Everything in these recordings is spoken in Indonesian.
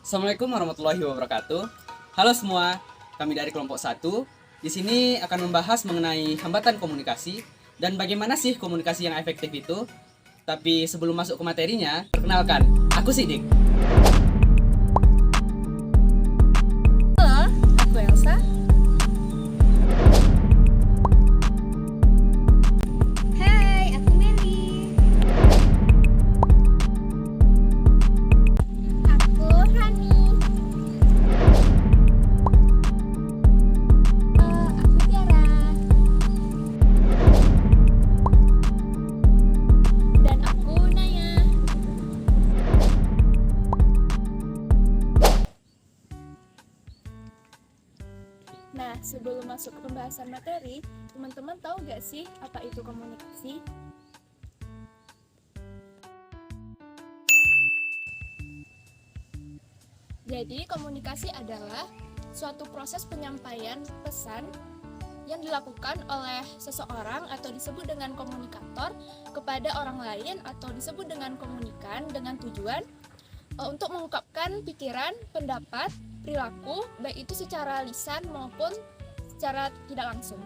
Assalamualaikum warahmatullahi wabarakatuh. Halo semua, kami dari kelompok 1. Di sini akan membahas mengenai hambatan komunikasi dan bagaimana sih komunikasi yang efektif itu. Tapi sebelum masuk ke materinya, perkenalkan, aku Sidik. Halo, aku Elsa. Hai, aku Meli. Aku Rani. Aku Tiara. Dan aku Naya. Nah, sebelum masuk ke pembahasan materi, teman-teman tahu gak sih apa itu komunikasi? Jadi, komunikasi adalah suatu proses penyampaian pesan yang dilakukan oleh seseorang atau disebut dengan komunikator kepada orang lain atau disebut dengan komunikan dengan tujuan untuk mengungkapkan pikiran, pendapat, perilaku, baik itu secara lisan maupun secara tidak langsung.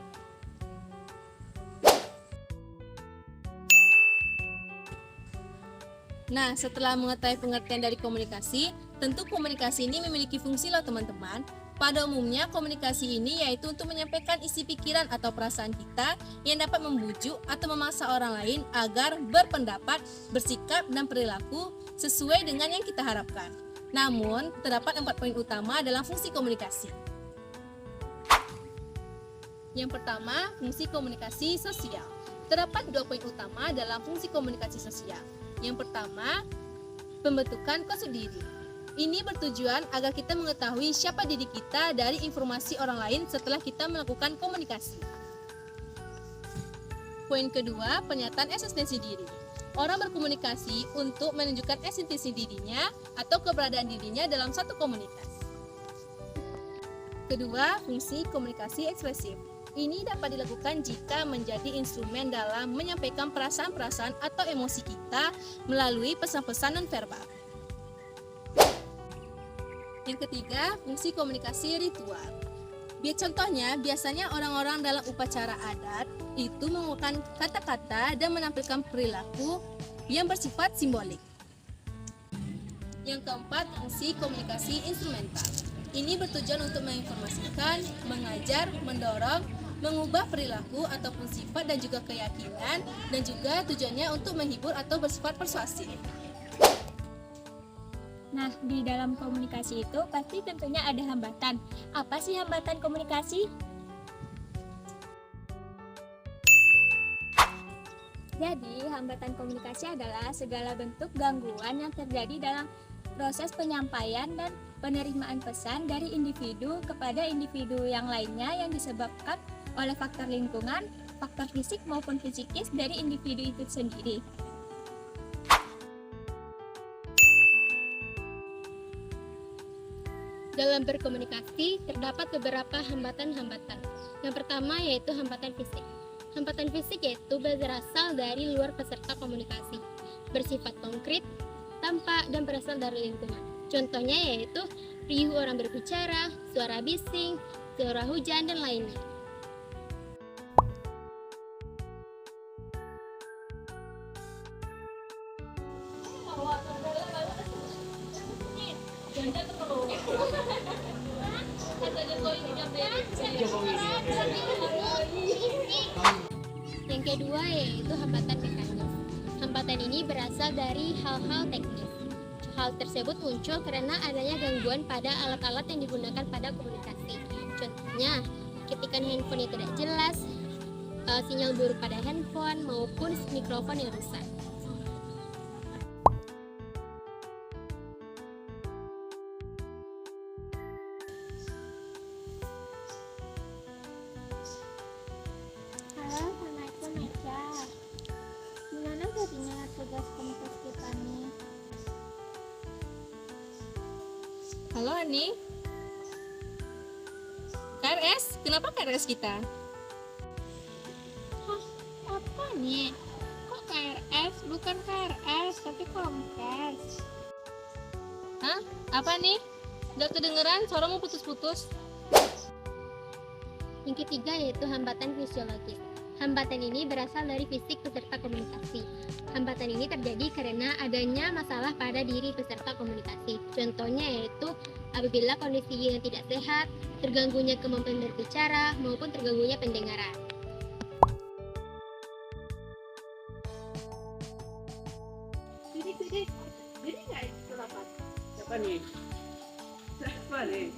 Nah, setelah mengetahui pengertian dari komunikasi, tentu komunikasi ini memiliki fungsi loh teman-teman. Pada umumnya, komunikasi ini yaitu untuk menyampaikan isi pikiran atau perasaan kita yang dapat membujuk atau memaksa orang lain agar berpendapat, bersikap, dan perilaku sesuai dengan yang kita harapkan. Namun, terdapat 4 poin utama dalam fungsi komunikasi. Yang pertama, fungsi komunikasi sosial. Terdapat 2 poin utama dalam fungsi komunikasi sosial. Yang pertama, pembentukan konsep diri. Ini bertujuan agar kita mengetahui siapa diri kita dari informasi orang lain setelah kita melakukan komunikasi. Poin kedua, pernyataan eksistensi diri. Orang berkomunikasi untuk menunjukkan eksistensi dirinya atau keberadaan dirinya dalam satu komunitas. Kedua, fungsi komunikasi ekspresif. Ini dapat dilakukan jika menjadi instrumen dalam menyampaikan perasaan-perasaan atau emosi kita melalui pesan-pesan non-verbal. Yang ketiga, fungsi komunikasi ritual. Contohnya, biasanya orang-orang dalam upacara adat itu menggunakan kata-kata dan menampilkan perilaku yang bersifat simbolik. Yang keempat, fungsi komunikasi instrumental. Ini bertujuan untuk menginformasikan, mengajar, mendorong, mengubah perilaku ataupun sifat dan juga keyakinan, dan juga tujuannya untuk menghibur atau bersifat persuasif. Nah, di dalam komunikasi itu pasti tentunya ada hambatan. Apa sih hambatan komunikasi? Jadi, hambatan komunikasi adalah segala bentuk gangguan yang terjadi dalam proses penyampaian dan penerimaan pesan dari individu kepada individu yang lainnya yang disebabkan oleh faktor lingkungan, faktor fisik maupun psikis dari individu itu sendiri. Dalam berkomunikasi, terdapat beberapa hambatan-hambatan. Yang pertama yaitu hambatan fisik. Hambatan fisik yaitu berasal dari luar peserta komunikasi, bersifat konkret, tampak, dan berasal dari lingkungan. Contohnya yaitu riuh orang berbicara, suara bising, suara hujan, dan lainnya. Yang kedua yaitu hambatan mekanis. Hambatan ini berasal dari hal-hal teknis. Hal tersebut muncul karena adanya gangguan pada alat-alat yang digunakan pada komunikasi. Contohnya, ketika handphone tidak jelas, sinyal buruk pada handphone maupun mikrofon yang rusak. Halo, Assalamualaikum Meja. Gimana jadinya tugas komunitas kita nih? Halo Ani. KRS, kenapa KRS kita? Apa nih? Kok KRS? Bukan KRS, tapi Komkes. Hah? Apa nih? Gak kedengeran, suaramu putus-putus. Yang ketiga yaitu hambatan fisiologis. Hambatan ini berasal dari fisik peserta komunikasi. Hambatan ini terjadi karena adanya masalah pada diri peserta komunikasi. Contohnya yaitu apabila kondisi yang tidak sehat, terganggunya kemampuan berbicara, maupun terganggunya pendengaran. Siapa nih? Siapa nih?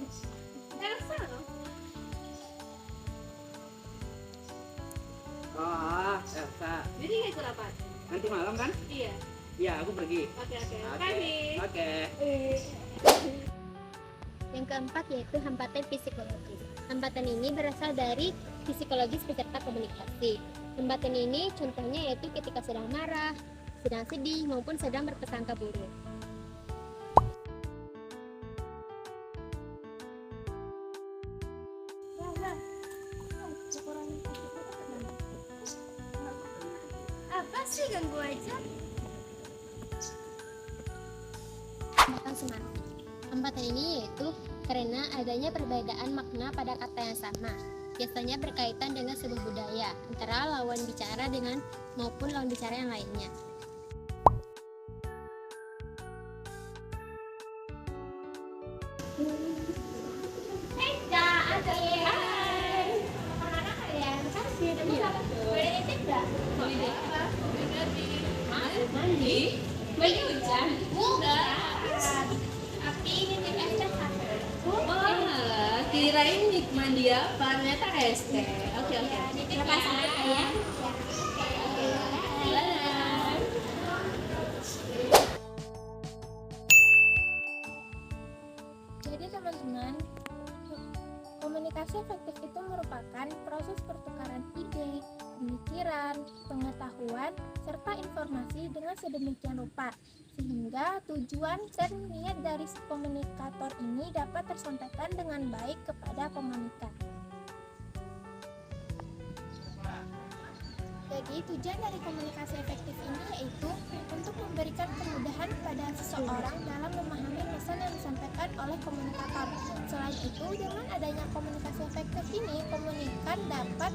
Oh, Elsa. Jadi nggak ikut rapat? Nanti malam kan? Iya. Iya, aku pergi. Oke. Oke. Yang keempat yaitu hambatan psikologis. Hambatan ini berasal dari psikologis peserta komunikasi. Hambatan ini contohnya yaitu ketika sedang marah, sedang sedih, maupun sedang berprasangka buruk. Apa sih ganggu aja? Hambatan semantik. Hambatan ini yaitu karena adanya perbedaan makna pada kata yang sama. Biasanya berkaitan dengan sebuah budaya antara lawan bicara dengan maupun lawan bicara yang lainnya. Wah, kirain mandi apa? Ternyata es teh. Oke. Terima kasih ya. Jadi teman-teman, komunikasi efektif itu merupakan proses pertukaran ide, pemikiran, pengetahuan, serta informasi dengan sedemikian rupa sehingga tujuan dan niat dari si komunikator ini dapat tersampaikan dengan baik kepada komunikan. Jadi tujuan dari komunikasi efektif ini yaitu untuk memberikan kemudahan pada seseorang dalam memahami pesan yang disampaikan oleh komunikator. Selain itu, dengan adanya komunikasi efektif ini, komunikan dapat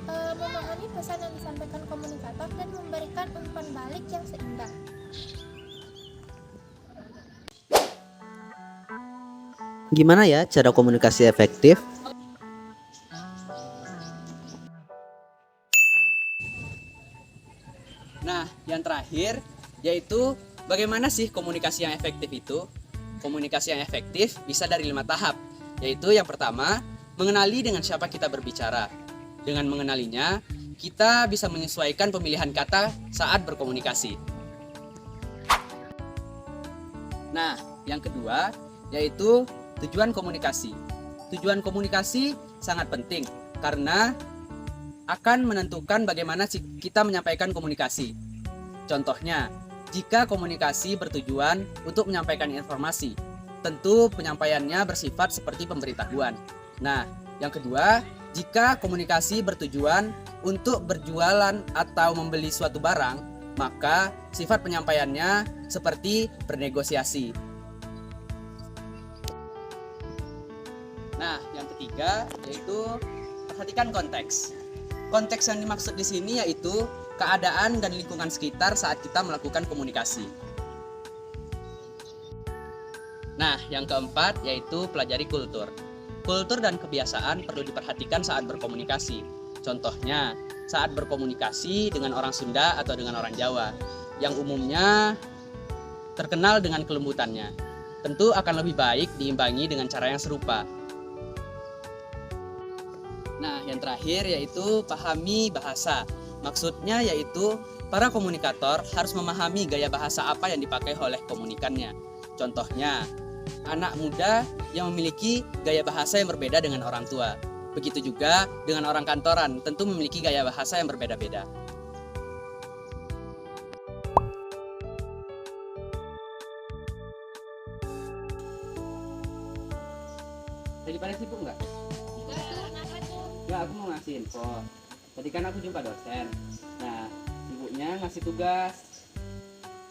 memahami pesan yang disampaikan komunikator dan memberikan umpan balik yang seimbang. Gimana ya cara komunikasi efektif? Nah, yang terakhir yaitu bagaimana sih komunikasi yang efektif itu? Komunikasi yang efektif bisa dari 5 tahap, yaitu yang pertama, mengenali dengan siapa kita berbicara. Dengan mengenalinya, kita bisa menyesuaikan pemilihan kata saat berkomunikasi. Nah, yang kedua yaitu tujuan komunikasi. Tujuan komunikasi sangat penting karena akan menentukan bagaimana kita menyampaikan komunikasi. Contohnya, jika komunikasi bertujuan untuk menyampaikan informasi, tentu penyampaiannya bersifat seperti pemberitahuan. Nah, yang kedua, jika komunikasi bertujuan untuk berjualan atau membeli suatu barang, maka sifat penyampaiannya seperti bernegosiasi. Nah, yang ketiga yaitu perhatikan konteks. Konteks yang dimaksud di sini yaitu keadaan dan lingkungan sekitar saat kita melakukan komunikasi. Nah, yang keempat yaitu pelajari kultur. Kultur dan kebiasaan perlu diperhatikan saat berkomunikasi. Contohnya, saat berkomunikasi dengan orang Sunda atau dengan orang Jawa, yang umumnya terkenal dengan kelembutannya. Tentu akan lebih baik diimbangi dengan cara yang serupa. Nah, yang terakhir yaitu pahami bahasa. Maksudnya yaitu para komunikator harus memahami gaya bahasa apa yang dipakai oleh komunikannya. Contohnya, anak muda yang memiliki gaya bahasa yang berbeda dengan orang tua. Begitu juga dengan orang kantoran, tentu memiliki gaya bahasa yang berbeda-beda. Lagi pada sibuk nggak? Enggak, aku mau ngasih info. Tadi kan aku jumpa dosen. Nah, ibunya ngasih tugas.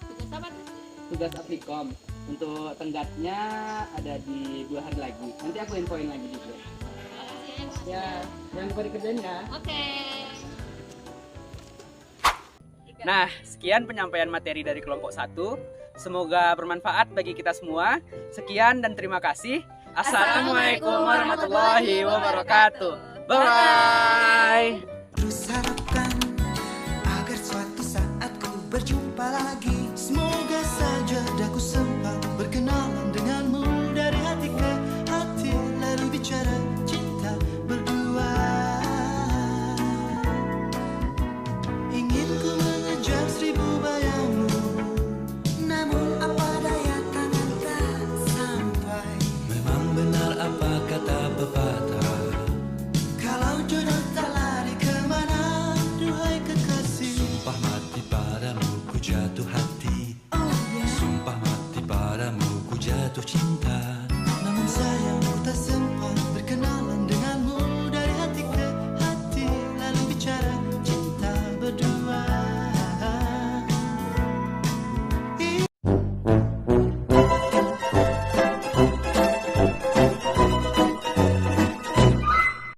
Tugas apa tuh? Tugas applikom. Untuk tenggatnya ada di 2 hari lagi. Nanti aku infoin lagi juga. Ya, jangan lupa dikerjain ya. Oke. Nah, sekian penyampaian materi dari kelompok 1. Semoga bermanfaat bagi kita semua. Sekian dan terima kasih. Assalamualaikum warahmatullahi wabarakatuh. Bye-bye. Terus harapkan agar suatu saat ku berjumpa lagi. Semoga saja daku sempat berkenalan denganmu dari hati ke hati, lalu bicara cinta berdua. Ingin ku mengejar 1000 bayangmu, namun apa daya tangan tak sampai. Memang benar apa kata pepatah, kalau jodoh tak lari kemana, duhai kekasih. Sumpah mati padamu ku jatuh hati.